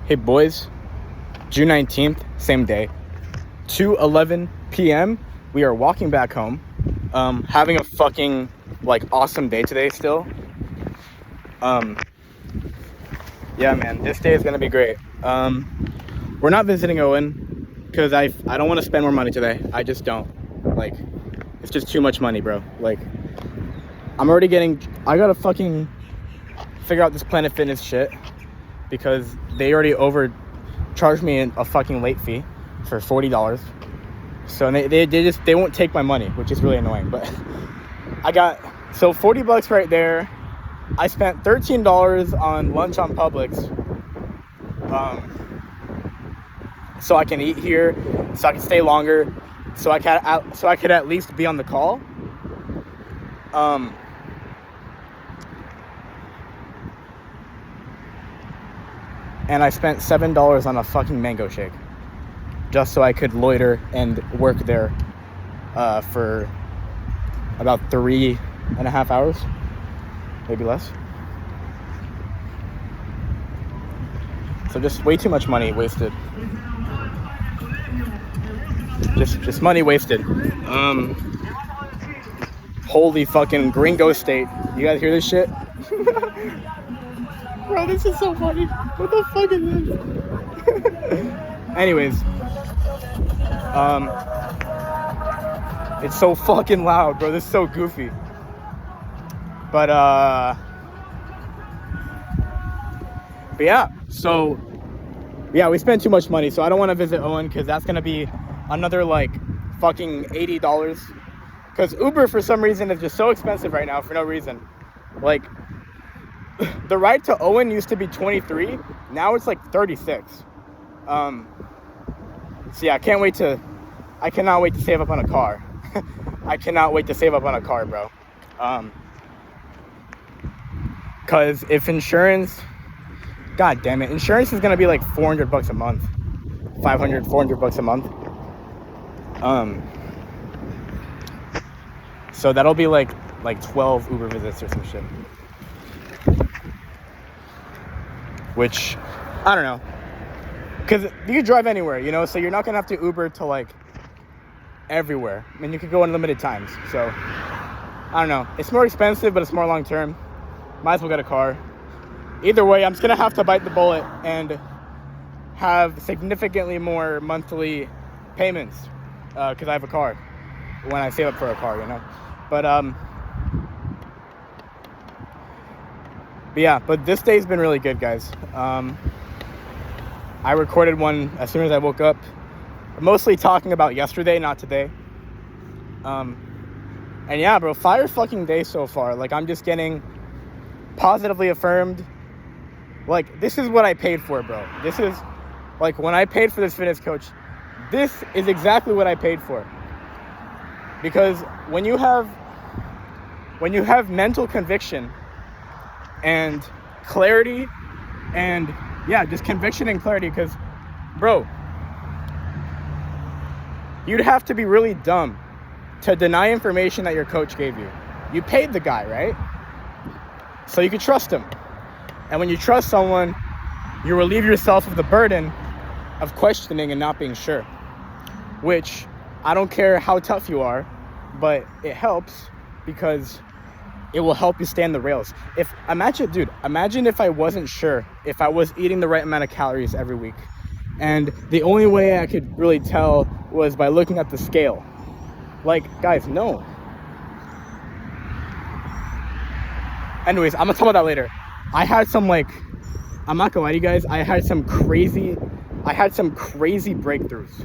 Hey boys, June 19th, same day, 2:11 p.m. We are walking back home, having a fucking awesome day today still. Yeah, man, this day is gonna be great. We're not visiting Owen because I don't want to spend more money today. I just don't. It's just too much money, bro. I gotta fucking figure out this Planet Fitness shit because they already overcharged me a fucking late fee for $40. So they won't take my money, which is really annoying. But I got $40 right there. I spent $13 on lunch on Publix, so I can eat here, so I can stay longer, so I could at least be on the call. And I spent $7 on a fucking mango shake, just so I could loiter and work there for about 3.5 hours, maybe less. So just way too much money wasted. Just money wasted. Holy fucking Gringo State. You guys hear this shit? Bro, this is so funny. What the fuck is this? Anyways. It's so fucking loud, bro. This is so goofy. But yeah. So, yeah, we spent too much money. So I don't want to visit Owen because that's going to be another, fucking $80. Because Uber, for some reason, is just so expensive right now for no reason. The ride to Owen used to be $23. Now it's 36. So yeah, I cannot wait to save up on a car. I cannot wait to save up on a car, bro. Cause if insurance, god damn it, insurance is gonna be $400 a month, $400 a month. So that'll be like 12 Uber visits or some shit. Which, I don't know. Because you can drive anywhere, so you're not going to have to Uber to, everywhere. I mean, you could go unlimited times. So, I don't know. It's more expensive, but it's more long-term. Might as well get a car. Either way, I'm just going to have to bite the bullet and have significantly more monthly payments because I have a car when I save up for a car, But yeah, but this day's been really good, guys. I recorded one as soon as I woke up, mostly talking about yesterday, not today. And yeah, bro, fire fucking day so far. I'm just getting positively affirmed. This is what I paid for, bro. This is, when I paid for this fitness coach, this is exactly what I paid for. Because when you have mental conviction and clarity and yeah, just conviction and clarity, because bro, you'd have to be really dumb to deny information that your coach gave you. You paid the guy, right? So you could trust him. And when you trust someone, you relieve yourself of the burden of questioning and not being sure, which I don't care how tough you are, but it helps because it will help you stay on the rails. Imagine if I wasn't sure if I was eating the right amount of calories every week. And the only way I could really tell was by looking at the scale. Guys, no. Anyways, I'm gonna talk about that later. I had some I'm not gonna lie to you guys, I had some crazy breakthroughs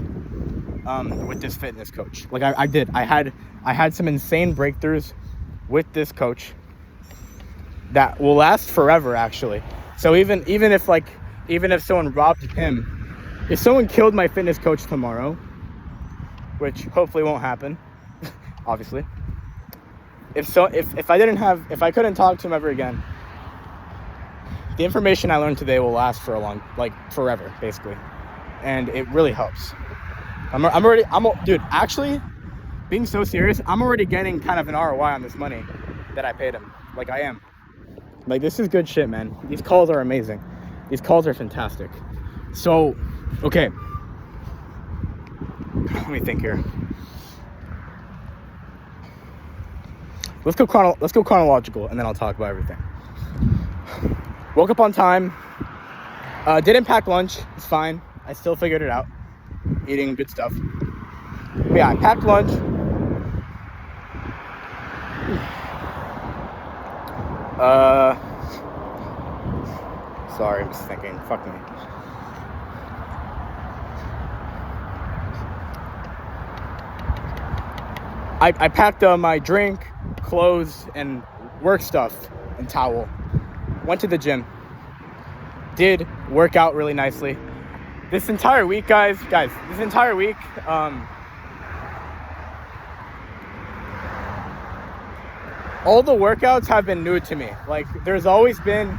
with this fitness coach. I had some insane breakthroughs with this coach that will last forever, actually. So even if someone robbed him, if someone killed my fitness coach tomorrow, which hopefully won't happen, obviously. If I couldn't talk to him ever again, the information I learned today will last for forever, basically. And it really helps. Dude, actually, being so serious, I'm already getting kind of an ROI on this money that I paid him. I am. This is good shit, man. These calls are amazing. These calls are fantastic. So, okay. Let me think here. Let's go chronological, and then I'll talk about everything. Woke up on time. Didn't pack lunch. It's fine. I still figured it out. Eating good stuff. But yeah, I packed lunch. Sorry, I'm just thinking. Fuck me. I packed my drink, clothes, and work stuff, and towel. Went to the gym. Did work out really nicely. This entire week, guys, this entire week, all the workouts have been new to me. Like, there's always been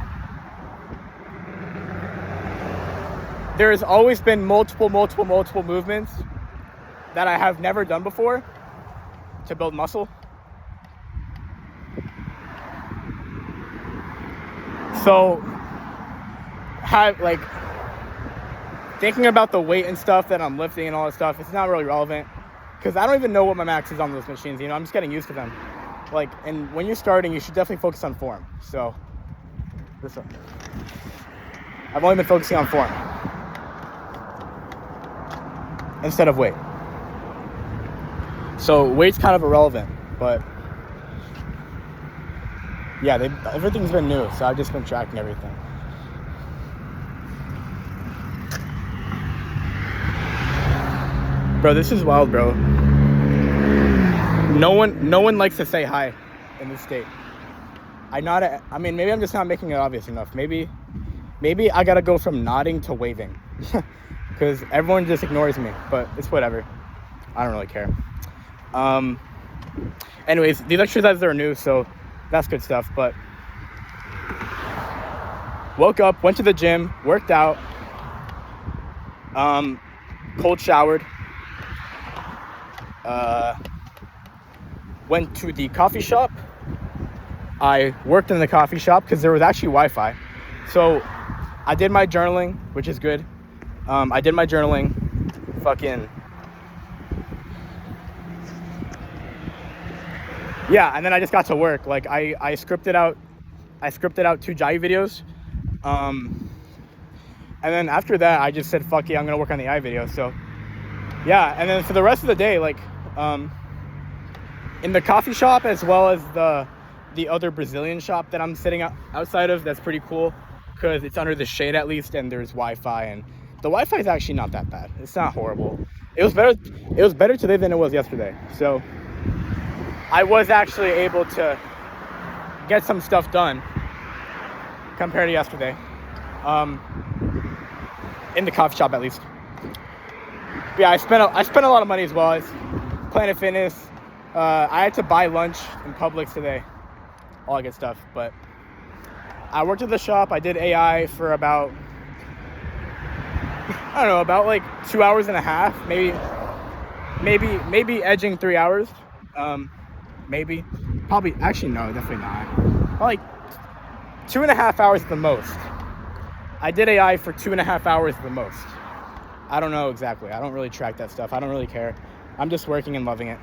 multiple movements that I have never done before to build muscle. So, thinking about the weight and stuff that I'm lifting and all that stuff, it's not really relevant because I don't even know what my max is on those machines. You know, I'm just getting used to them. Like, and when you're starting, you should definitely focus on form. So, I've only been focusing on form instead of weight. So weight's kind of irrelevant, but yeah, everything's been new, so I've just been tracking everything. Bro, this is wild, bro. No one likes to say hi in this state. I mean, maybe I'm just not making it obvious enough. Maybe I gotta go from nodding to waving, because everyone just ignores me. But it's whatever. I don't really care. Anyways, these exercises are new, so that's good stuff. But woke up, went to the gym, worked out, cold showered, went to the coffee shop. I worked in the coffee shop because there was actually Wi-Fi. So I did my journaling, which is good. I did my journaling. Yeah, and then I just got to work. Like, I scripted out 2 Jai videos. And then after that, I just said, fuck yeah, I'm gonna work on the AI video. So yeah, and then for the rest of the day, like, in the coffee shop, as well as the other Brazilian shop that I'm sitting outside of, that's pretty cool because it's under the shade at least, and there's Wi-Fi, and the Wi-Fi is actually not that bad. It's not horrible. It was better today than it was yesterday. So I was actually able to get some stuff done compared to yesterday, in the coffee shop at least. But yeah, I spent a lot of money as well. It's Planet Fitness. I had to buy lunch in Publix today, all that good stuff. But I worked at the shop. I did AI for about, I don't know, about like 2 hours and a half, maybe edging 3 hours. Probably, actually no, definitely not. Like 2.5 hours at the most. I did AI for 2.5 hours at the most. I don't know exactly. I don't really track that stuff. I don't really care. I'm just working and loving it.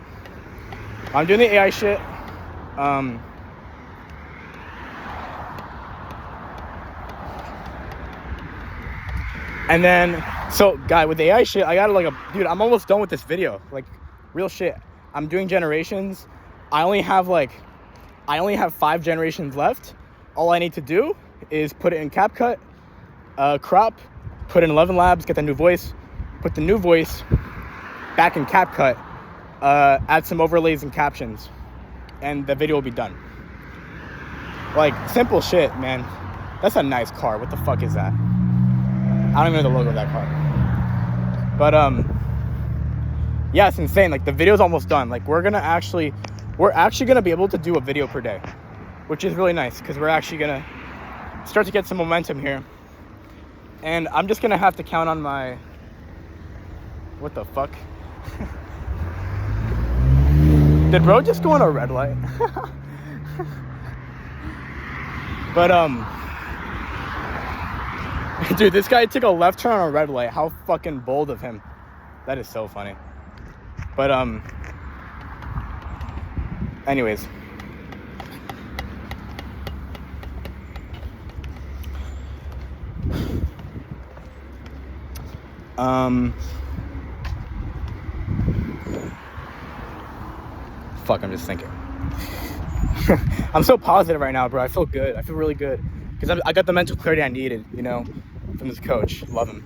I'm doing the AI shit. And then, so guy, with the AI shit, I got dude, I'm almost done with this video. Like, real shit. I'm doing generations. I only have 5 generations left. All I need to do is put it in CapCut, crop, put in 11 Labs, get the new voice, put the new voice back in CapCut, add some overlays and captions, and the video will be done. Like, simple shit, man. That's a nice car. What the fuck is that? I don't even know the logo of that car. But yeah, it's insane. Like, the video's almost done. Like, we're actually gonna be able to do a video per day, which is really nice because we're actually gonna start to get some momentum here. And I'm just gonna have to count on my, what the fuck? Did bro just go on a red light? But Dude, this guy took a left turn on a red light. How fucking bold of him. That is so funny. But, anyways. Fuck, I'm just thinking. I'm so positive right now, bro. I feel good. I feel really good. Because I got the mental clarity I needed, you know, from this coach. Love him.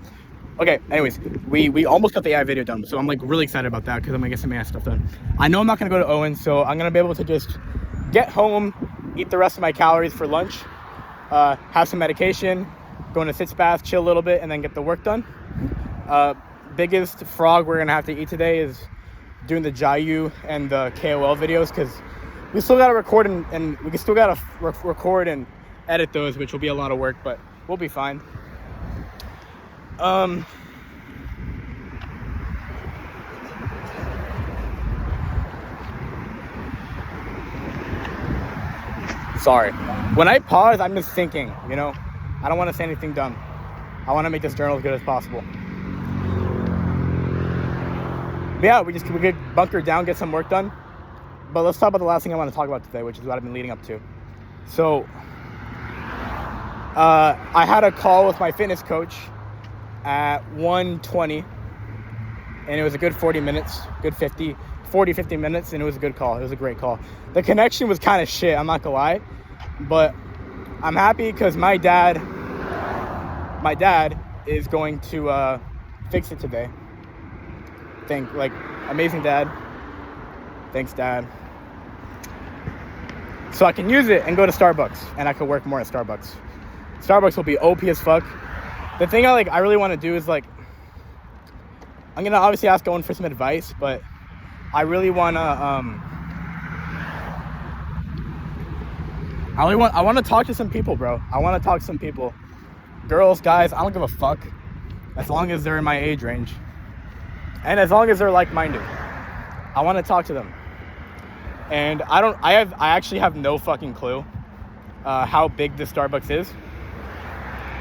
Okay, anyways, we almost got the AI video done, so I'm like really excited about that because I'm gonna get some AI stuff done. I know I'm not gonna go to Owen, so I'm gonna be able to just get home, eat the rest of my calories for lunch, have some medication, go in a sitz bath, chill a little bit, and then get the work done. Biggest frog we're gonna have to eat today is doing the Jayu and the KOL videos because we still gotta record and we still gotta record and edit those, which will be a lot of work, but we'll be fine. Sorry. When I pause, I'm just thinking, you know? I don't want to say anything dumb. I want to make this journal as good as possible. But yeah, we get bunkered down, get some work done. But let's talk about the last thing I want to talk about today, which is what I've been leading up to. So, I had a call with my fitness coach at 1:20, and it was a good 40 minutes, good 50 minutes, and it was a good call. It was a great call. The connection was kind of shit, I'm not gonna lie, but I'm happy because my dad is going to fix it today. Amazing dad. Thanks, Dad. So I can use it and go to Starbucks, and I can work more at Starbucks. Starbucks will be OP as fuck. The thing I really want to do is I'm gonna obviously ask Owen for some advice, but I really wanna I want to talk to some people, bro. I want to talk to some people, girls, guys. I don't give a fuck as long as they're in my age range, and as long as they're like-minded. I want to talk to them, and I actually have no fucking clue how big this Starbucks is.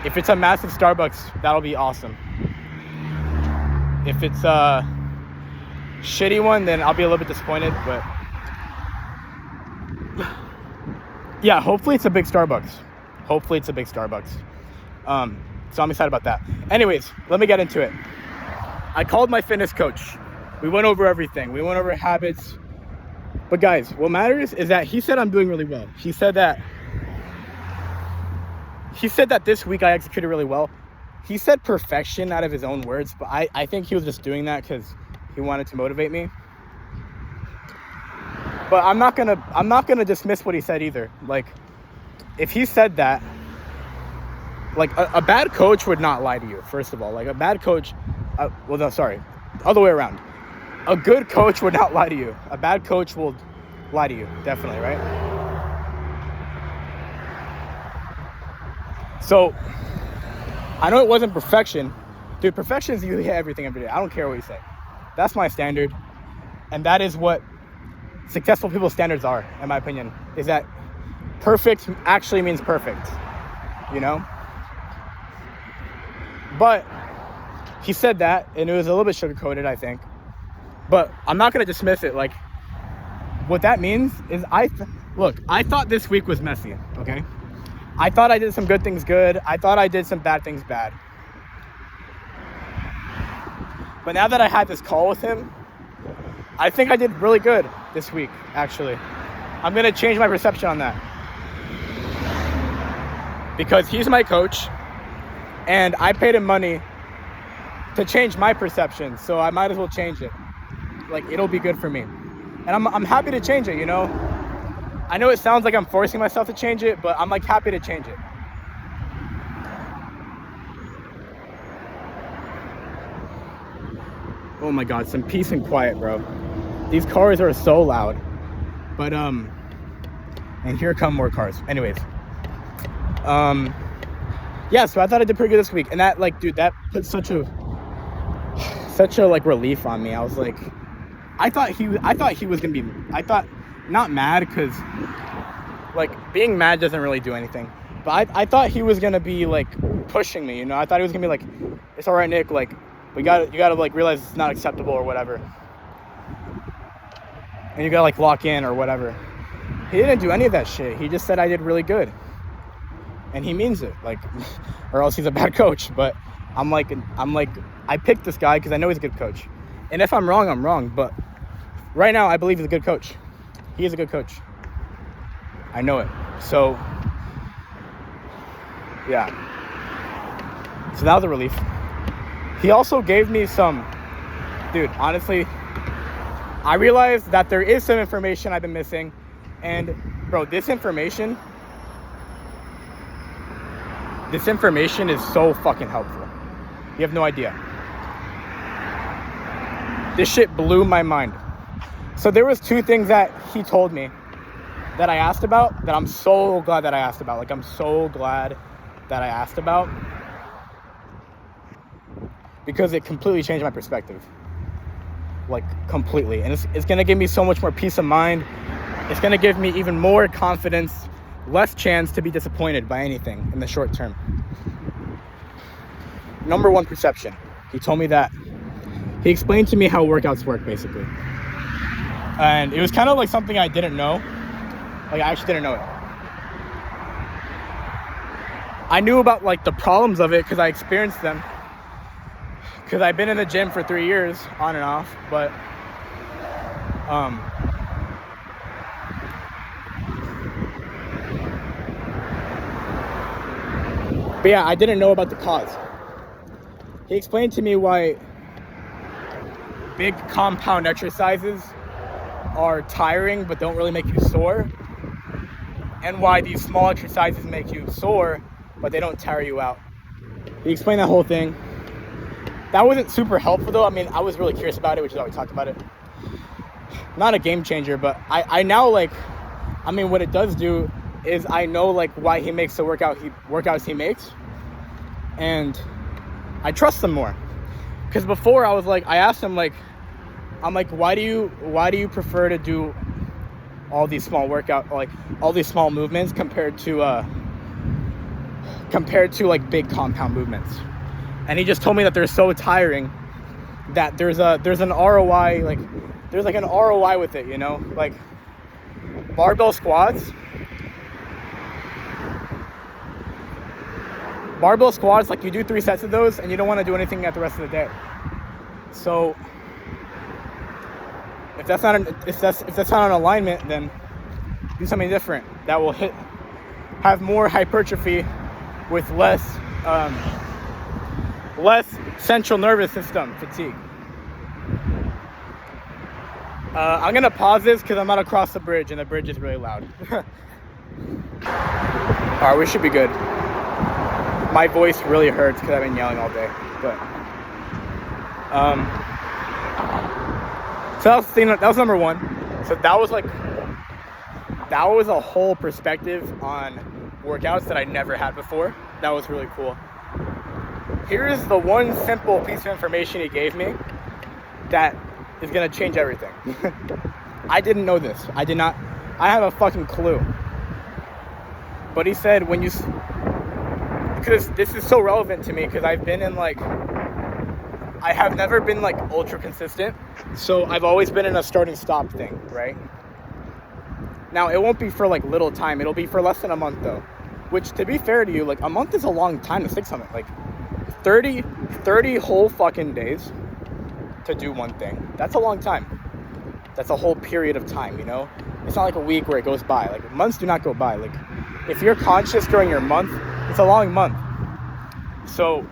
If it's a massive Starbucks, that'll be awesome. If it's a shitty one, then I'll be a little bit disappointed, but yeah, hopefully it's a big Starbucks. So I'm excited about that. Anyways, let me get into it. I called my fitness coach. We went over everything. We went over habits. But guys, what matters is that he said I'm doing really well. He said that this week I executed really well. He said perfection out of his own words, but I think he was just doing that because he wanted to motivate me. But I'm not gonna dismiss what he said either. Like, if he said that, like a bad coach would not lie to you. First of all, like a bad coach, other way around. A good coach would not lie to you. A bad coach will lie to you, definitely, right? So, I know it wasn't perfection. Dude, perfection is you hit everything every day. I don't care what you say. That's my standard. And that is what successful people's standards are, in my opinion. Is that perfect actually means perfect, you know? But he said that, and it was a little bit sugar-coated, I think. But I'm not going to dismiss it. Like, what that means is I thought this week was messy, okay? I thought I did some good things good. I thought I did some bad things bad. But now that I had this call with him, I think I did really good this week, actually. I'm going to change my perception on that. Because he's my coach, and I paid him money to change my perception, so I might as well change it. Like, it'll be good for me. And I'm happy to change it, you know? I know it sounds like I'm forcing myself to change it, but I'm like happy to change it. Oh my God, some peace and quiet, bro. These cars are so loud. But, and here come more cars. Anyways. Yeah, so I thought I did pretty good this week. And that, like, dude, that put such a like relief on me. I was like, I thought he was gonna be, not mad, because like being mad doesn't really do anything. But I thought he was gonna be like pushing me, you know. I thought he was gonna be like, it's all right, Nick. Like, you gotta like realize it's not acceptable or whatever, and you gotta like lock in or whatever. He didn't do any of that shit. He just said I did really good, and he means it. Like, or else he's a bad coach. But I'm like, I picked this guy because I know he's a good coach, and if I'm wrong, I'm wrong. But right now, I believe he's a good coach. He is a good coach. I know it. So. Yeah. So that was a relief. He also gave me some... Dude, honestly, I realized that there is some information I've been missing. And, bro, this information is so fucking helpful. You have no idea. This shit blew my mind. So there was 2 things that he told me that I asked about that I'm so glad that I asked about. Like, I'm so glad that I asked about, because it completely changed my perspective, like completely. And it's gonna give me so much more peace of mind. It's gonna give me even more confidence, less chance to be disappointed by anything in the short term. Number 1, perception. He told me that, he explained to me how workouts work basically, and it was kind of like something I didn't know. Like, I actually didn't know it. I knew about like the problems of it because I experienced them, because I've been in the gym for 3 years on and off. But yeah, I didn't know about the cause. He explained to me why big compound exercises are tiring but don't really make you sore, and why these small exercises make you sore but they don't tire you out. He explained that whole thing. That wasn't super helpful though. I mean, I was really curious about it, which is why we talked about it. Not a game changer, but I now like, I mean, what it does do is I know like why he makes the workouts he makes, and I trust them more. Because before I was like, I asked him like, I'm like, why do you prefer to do all these small all these small movements compared to like big compound movements? And he just told me that they're so tiring that there's an ROI, like there's like an ROI with it, you know? Like barbell squats, like you do 3 sets of those and you don't want to do anything at the rest of the day. So if that's not an alignment, then do something different that will have more hypertrophy with less central nervous system fatigue. I'm gonna pause this because I'm about to cross the bridge and the bridge is really loud. Alright, we should be good. My voice really hurts because I've been yelling all day. But so that was number 1. So that was a whole perspective on workouts that I never had before. That was really cool. Here's the one simple piece of information he gave me that is gonna change everything. I didn't know this. I have a fucking clue. But he said because this is so relevant to me, because I've been in like, I have never been like ultra consistent. So I've always been in a start and stop thing, right? Now it won't be for like little time. It'll be for less than a month though. Which, to be fair to you, like a month is a long time to stick something. Like 30 whole fucking days to do one thing. That's a long time. That's a whole period of time, you know? It's not like a week where it goes by. Like months do not go by. Like if you're conscious during your month, it's a long month. So,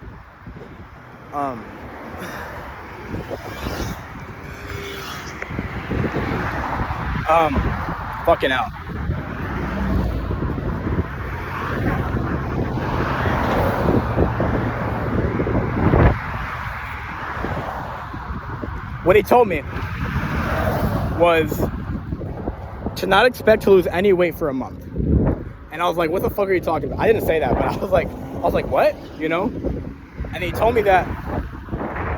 fucking out. What he told me was to not expect to lose any weight for a month. And I was like, what the fuck are you talking about? I didn't say that, but I was like, what? You know? And he told me that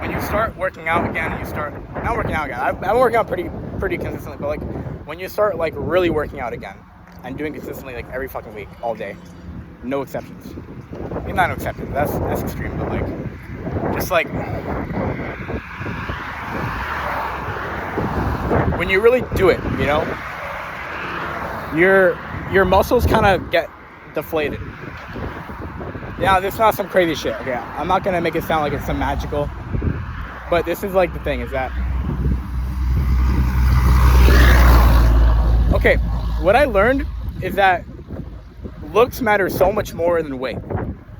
when you start working out again, not working out again. I've been working out pretty consistently, but like when you start like really working out again and doing consistently like every fucking week, all day, no exceptions. I mean, not no exceptions. That's extreme, but like, just like when you really do it, you know, your muscles kind of get deflated. Now, this is not some crazy shit. Okay, I'm not gonna make it sound like it's some magical, but this is like the thing is that. Okay, what I learned is that looks matter so much more than weight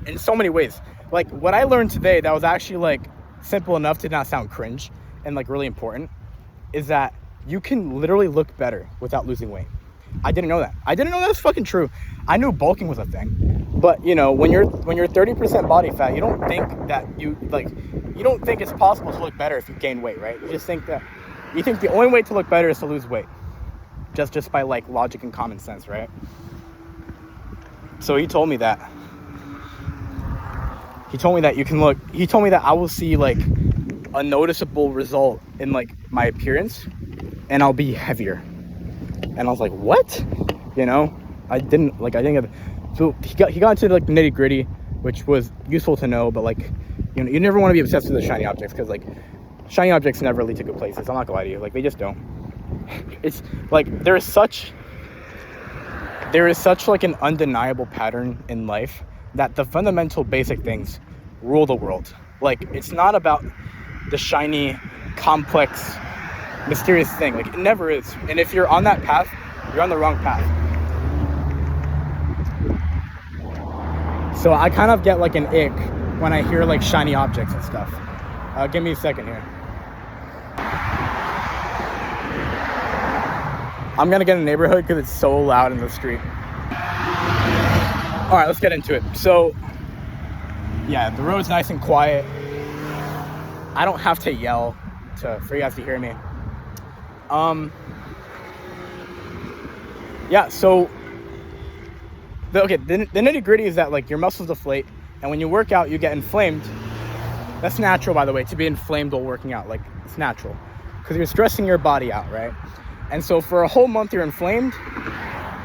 in so many ways. Like what I learned today that was actually like simple enough to not sound cringe and like really important is that you can literally look better without losing weight. I didn't know that. I didn't know that was fucking true. I knew bulking was a thing, but you know, when you're 30% body fat, you don't think that you don't think it's possible to look better if you gain weight, right? You just think that you think the only way to look better is to lose weight, just by like logic and common sense, right? So he told me that you can look. He told me that I will see like a noticeable result in like my appearance, and I'll be heavier. And I was like, what? You know, I didn't get. So he got into like the nitty gritty, which was useful to know. But like, you know, you never want to be obsessed with the shiny objects because like, shiny objects never lead to good places. I'm not gonna lie to you. Like, they just don't. It's like there is such like an undeniable pattern in life that the fundamental basic things rule the world. Like, it's not about the shiny, complex, mysterious thing. Like, it never is. And if you're on that path, you're on the wrong path. So I kind of get like an ick when I hear like shiny objects and stuff. Give me a second here. I'm gonna get in a neighborhood because it's so loud in the street. All right, let's get into it. So yeah, the road's nice and quiet. I don't have to yell for you guys to hear me. Yeah, so the nitty gritty is that like your muscles deflate, and when you work out, you get inflamed. That's natural, by the way, to be inflamed while working out. Like, it's natural because you're stressing your body out, right? And so for a whole month, you're inflamed.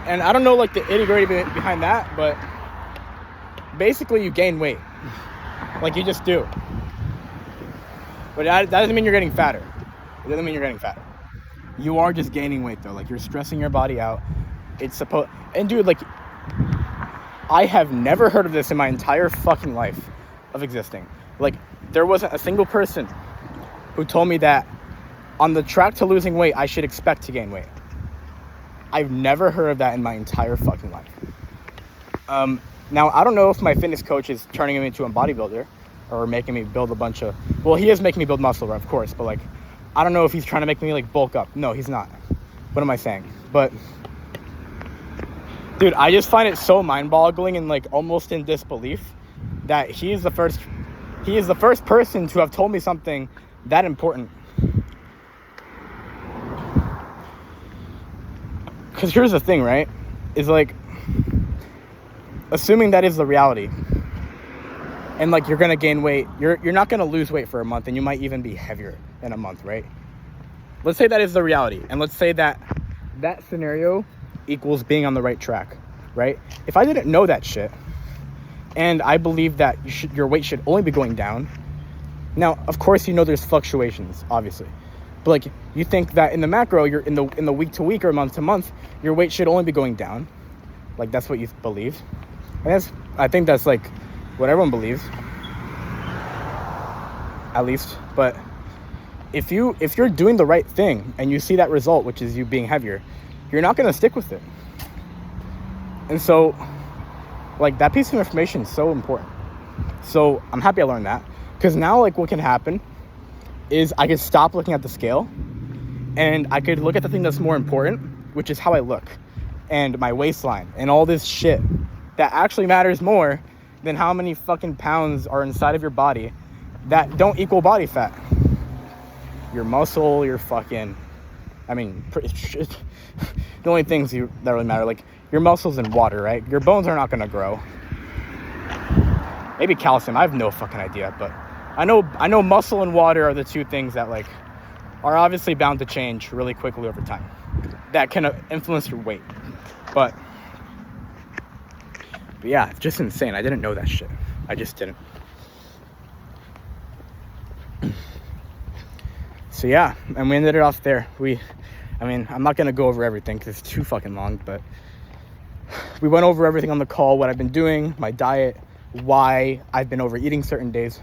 And I don't know like the nitty gritty behind that, but basically you gain weight. Like, you just do. But that doesn't mean you're getting fatter. It doesn't mean you're getting fatter. You are just gaining weight though. Like, you're stressing your body out. And dude, like, I have never heard of this in my entire fucking life of existing. Like, there wasn't a single person who told me that on the track to losing weight, I should expect to gain weight. I've never heard of that in my entire fucking life. Now, I don't know if my fitness coach is turning me into a bodybuilder or making me build a bunch of... Well, he is making me build muscle, of course, but, like, I don't know if he's trying to make me, like, bulk up. No, he's not. What am I saying? But, dude, I just find it so mind-boggling and, like, almost in disbelief that he is the first person to have told me something that important. Because here's the thing, right? Is like, assuming that is the reality, and like you're gonna gain weight, you're not gonna lose weight for a month, and you might even be heavier in a month, right? Let's say that is the reality, and let's say that scenario equals being on the right track, right? If I didn't know that shit, and I believe that your weight should only be going down. Now, of course, you know there's fluctuations, obviously. But like, you think that in the macro, you're in the week to week or month to month, your weight should only be going down. Like, that's what you believe. And I think that's like what everyone believes, at least. But if you're doing the right thing and you see that result, which is you being heavier, you're not going to stick with it. And so, like, that piece of information is so important. So I'm happy I learned that, because now, like, what can happen is I could stop looking at the scale and I could look at the thing that's more important, which is how I look and my waistline and all this shit that actually matters more than how many fucking pounds are inside of your body that don't equal body fat. Your muscle, your fucking, I mean, the only things that really matter, like your muscles and water, right? Your bones are not gonna grow. Maybe calcium, I have no fucking idea, but I know muscle and water are the two things that like are obviously bound to change really quickly over time. That can influence your weight. But But yeah, it's just insane. I didn't know that shit. I just didn't. So yeah, and we ended it off there. I'm not gonna go over everything because it's too fucking long, but we went over everything on the call, what I've been doing, my diet, why I've been overeating certain days.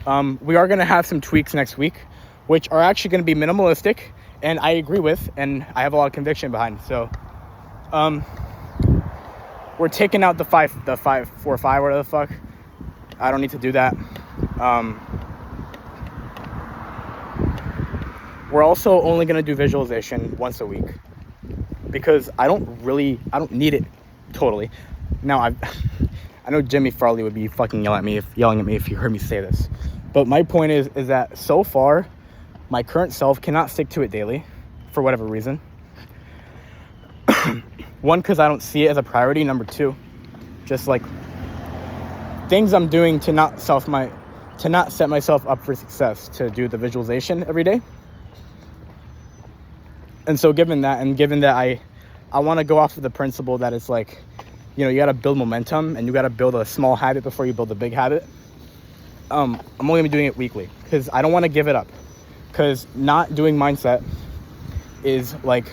We are gonna have some tweaks next week, which are actually gonna be minimalistic, and I agree with, and I have a lot of conviction behind. So, we're taking out the 5, 4, 5, whatever the fuck. I don't need to do that. We're also only going to do visualization once a week because I don't need it totally. Now, I know Jimmy Farley would be fucking yelling at me if he heard me say this. But my point is that so far, my current self cannot stick to it daily for whatever reason. One, because I don't see it as a priority. Number two, just like things I'm doing to not set myself up for success, to do the visualization every day. And so given that I want to go off of the principle that it's like, you got to build momentum and you got to build a small habit before you build a big habit. I'm only gonna be doing it weekly because I don't want to give it up, because not doing mindset is like,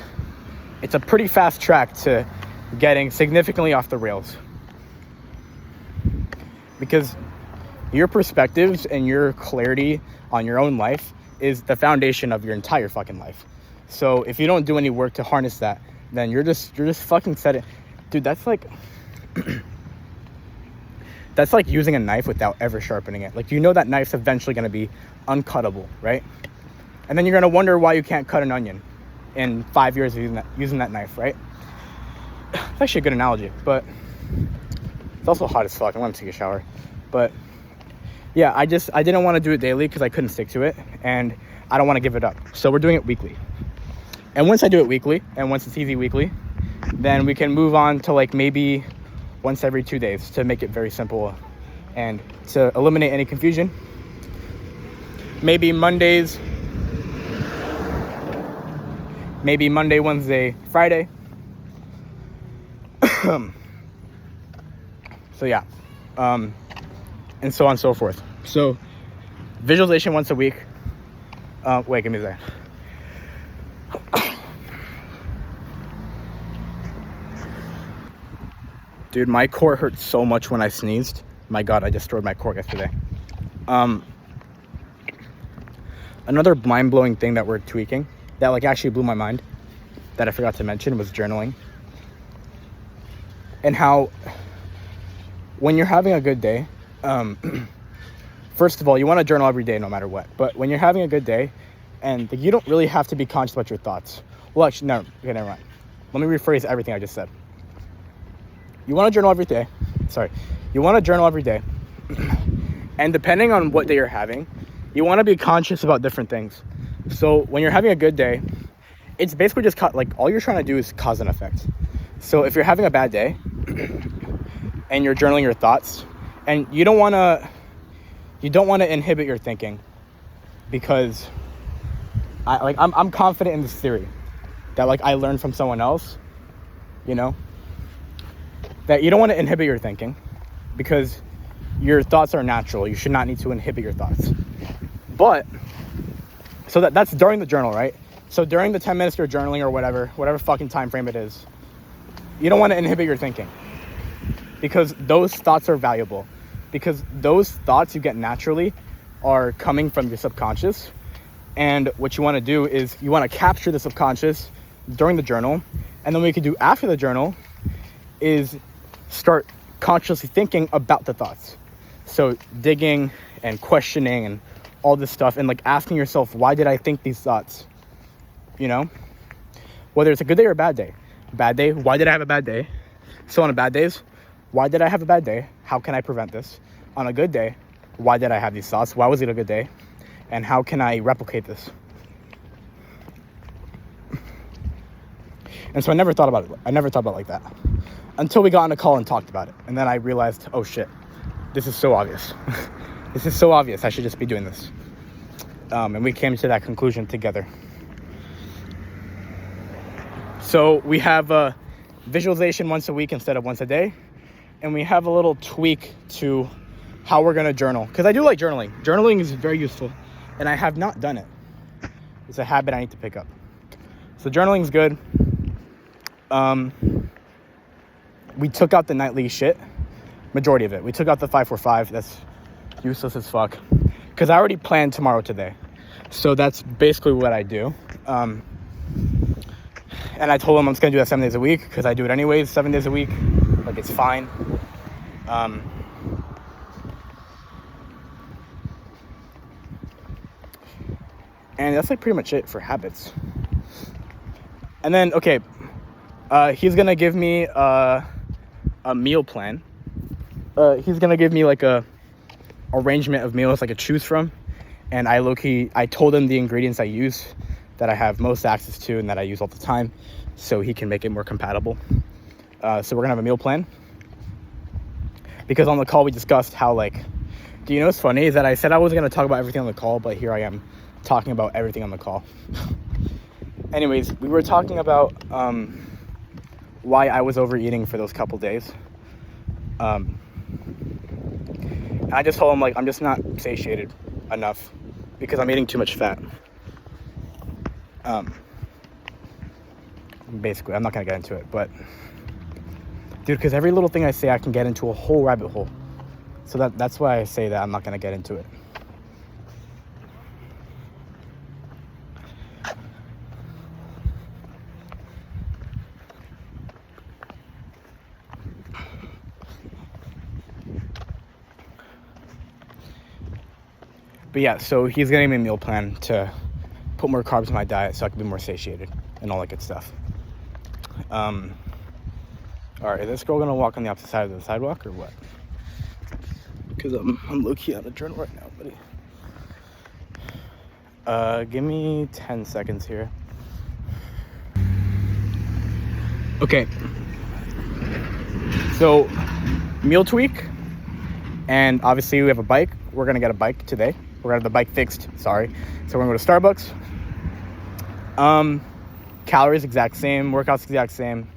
it's a pretty fast track to getting significantly off the rails, because your perspectives and your clarity on your own life is the foundation of your entire fucking life. So if you don't do any work to harness that, then you're just fucking setting. Dude, that's like that's like using a knife without ever sharpening it. Like, that knife's eventually going to be uncuttable, right? And then you're going to wonder why you can't cut an onion in 5 years of using that knife, right? It's actually a good analogy, but it's also hot as fuck. I want to take a shower. But yeah, I didn't want to do it daily because I couldn't stick to it, and I don't want to give it up. So we're doing it weekly. And once I do it weekly, and once it's easy weekly, then we can move on to like maybe once every 2 days to make it very simple and to eliminate any confusion. Maybe Monday, Wednesday, Friday. So yeah, and so on and so forth. So visualization once a week. Wait, give me a second. Dude, my core hurt so much when I sneezed. My God, I destroyed my core yesterday. Another mind-blowing thing that we're tweaking that like actually blew my mind that I forgot to mention was journaling. And how when you're having a good day, first of all, you want to journal every day no matter what. But when you're having a good day, and you don't really have to be conscious about your thoughts. Well, actually, no. Okay, never mind. Let me rephrase everything I just said. You want to journal every day. You want to journal every day. And depending on what day you're having, you want to be conscious about different things. So when you're having a good day, it's basically just all you're trying to do is cause and effect. So if you're having a bad day and you're journaling your thoughts, and you don't want to inhibit your thinking, because I'm confident in this theory that I learned from someone else, that you don't want to inhibit your thinking because your thoughts are natural. You should not need to inhibit your thoughts. But so that's during the journal, right? So during the 10 minutes you're journaling or whatever fucking time frame it is, you don't want to inhibit your thinking, because those thoughts are valuable, because those thoughts you get naturally are coming from your subconscious. And what you want to do is you want to capture the subconscious during the journal. And then what you can do after the journal is start consciously thinking about the thoughts. So digging and questioning and all this stuff, and asking yourself, why did I think these thoughts? Whether it's a good day or a bad day. Bad day, why did I have a bad day? So on a bad days, why did I have a bad day? How can I prevent this? On a good day, why did I have these thoughts? Why was it a good day? And how can I replicate this? And so I never thought about it like that until we got on a call and talked about it. And then I realized, oh shit, this is so obvious. This is so obvious. I should just be doing this. And we came to that conclusion together. So we have a visualization once a week instead of once a day. and we have a little tweak to how we're going to journal. Because I do like journaling. Journaling is very useful, and I have not done it. It's a habit I need to pick up. So journaling is good. We took out the nightly shit. Majority of it. We took out the 545. That's useless as fuck. Because I already planned tomorrow today. So that's basically what I do. And I told him I'm just going to do that 7 days a week. Because I do it anyways 7 days a week. Like, it's fine. And that's like pretty much it for habits. And then, okay, he's going to give me a meal plan. He's going to give me like a arrangement of meals I could choose from. And I told him the ingredients I use that I have most access to and that I use all the time, so he can make it more compatible. So we're gonna have a meal plan. Because on the call we discussed how, like, do you know what's funny is that I said I wasn't gonna talk about everything on the call, but here I am talking about everything on the call. Anyways, we were talking about why I was overeating for those couple days. And I just told him, like, I'm just not satiated enough because I'm eating too much fat. Basically, I'm not gonna get into it, but dude, because every little thing I say I can get into a whole rabbit hole. So that's why I say that I'm not gonna get into it. But yeah, so he's gonna give me a meal plan to put more carbs in my diet so I can be more satiated and all that good stuff. Alright, is this girl gonna walk on the opposite side of the sidewalk or what? Because I'm low-key out of journal right now, buddy. Give me 10 seconds here. Okay. So, meal tweak. And obviously we have a bike. We're gonna get a bike today. We're gonna have the bike fixed, sorry. So we're gonna go to Starbucks. Calories exact same, workouts exact same.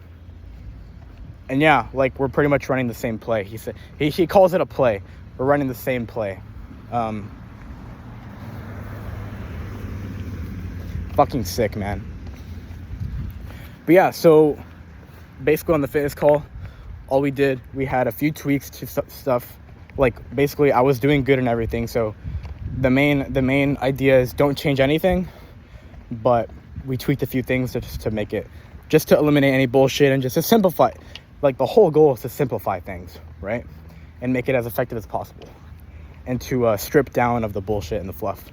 And yeah, like, we're pretty much running the same play. He said he calls it a play. We're running the same play. Fucking sick, man. But yeah, so basically on the fitness call, all we did, we had a few tweaks to stuff. Like, basically I was doing good and everything, so the main idea is don't change anything, but we tweaked a few things to make it, just to eliminate any bullshit and just to simplify. Like, the whole goal is to simplify things, right? And make it as effective as possible, and to strip down of the bullshit and the fluff.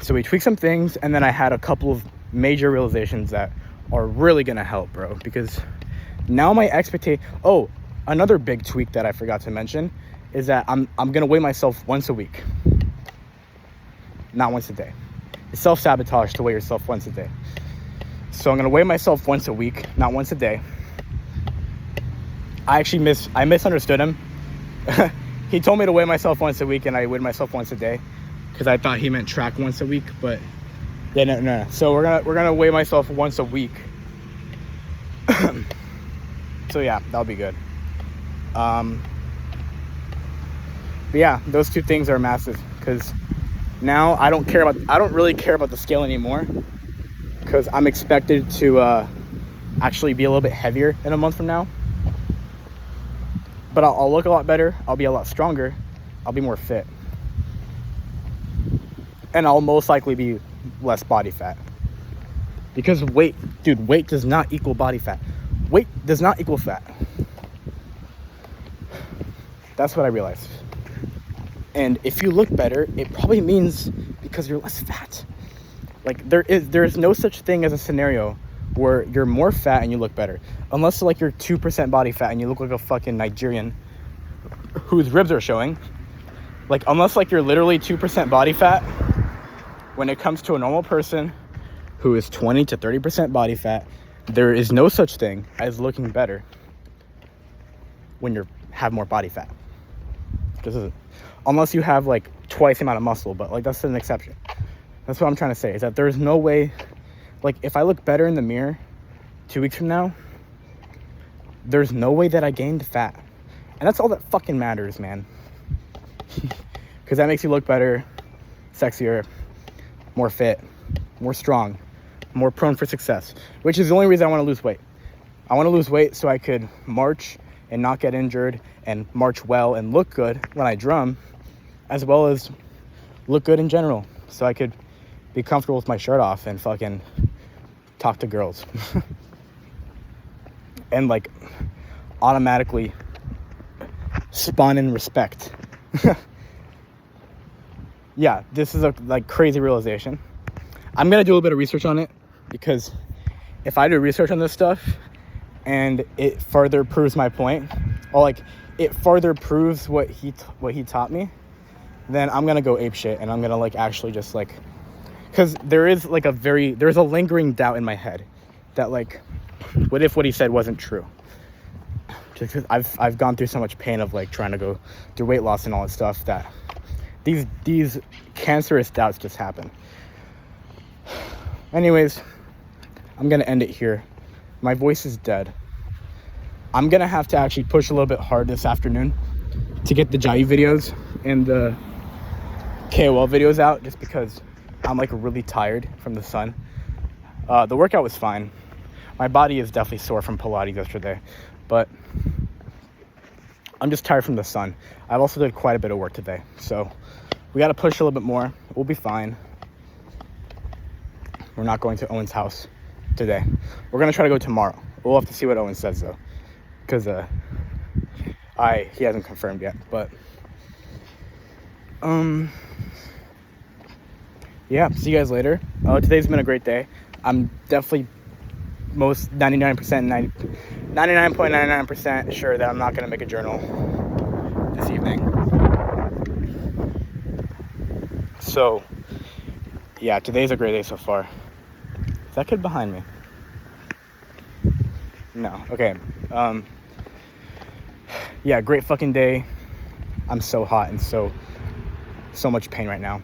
So we tweaked some things, and then I had a couple of major realizations that are really gonna help, bro, because now my expectation. Oh, another big tweak that I forgot to mention is that I'm gonna weigh myself once a week, not once a day. It's self-sabotage to weigh yourself once a day. So I'm gonna weigh myself once a week, not once a day. I misunderstood him. He told me to weigh myself once a week, and I weighed myself once a day because I thought he meant track once a week. But yeah, no. So we're gonna weigh myself once a week. So yeah, that'll be good. But yeah, those two things are massive, because now I don't really care about the scale anymore, because I'm expected to actually be a little bit heavier in a month from now. But I'll look a lot better, I'll be a lot stronger, I'll be more fit, and I'll most likely be less body fat. Because weight does not equal body fat. Weight does not equal fat. That's what I realized. And if you look better, it probably means because you're less fat. Like, there's no such thing as a scenario where you're more fat and you look better. Unless, like, you're 2% body fat and you look like a fucking Nigerian whose ribs are showing. Like, unless, like, you're literally 2% body fat, when it comes to a normal person who is 20 to 30% body fat, there is no such thing as looking better when you have more body fat. Unless you have, like, twice the amount of muscle, but, like, that's an exception. That's what I'm trying to say, is that there's no way, like, if I look better in the mirror 2 weeks from now, there's no way that I gained fat. And that's all that fucking matters, man. Because that makes you look better, sexier, more fit, more strong, more prone for success, which is the only reason I want to lose weight. I want to lose weight so I could march and not get injured and march well and look good when I drum, as well as look good in general, so I could be comfortable with my shirt off and fucking talk to girls. And like automatically spawn in respect. Yeah, this is a like crazy realization. I'm gonna do a little bit of research on it, because if I do research on this stuff and it further proves my point, or like it further proves what he taught me, then I'm gonna go ape shit, and I'm gonna like actually just like, because there's a lingering doubt in my head that like, what if what he said wasn't true? Just 'cause I've gone through so much pain of like trying to go through weight loss and all that stuff, that these cancerous doubts just happen. Anyways, I'm gonna end it here. My voice is dead. I'm gonna have to actually push a little bit hard this afternoon to get the Jai videos and the KOL videos out, just because I'm like really tired from the sun. The workout was fine. My body is definitely sore from Pilates yesterday, but I'm just tired from the sun. I've also did quite a bit of work today, so we got to push a little bit more. We'll be fine. We're not going to Owen's house today. We're going to try to go tomorrow. We'll have to see what Owen says, though, because he hasn't confirmed yet. But yeah, see you guys later. Today's been a great day. I'm definitely most 99.99% sure that I'm not going to make a journal this evening. So yeah, today's a great day so far. Is that kid behind me? No. Okay. Yeah, great fucking day. I'm so hot and so much pain right now.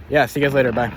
Yeah, see you guys later. Bye.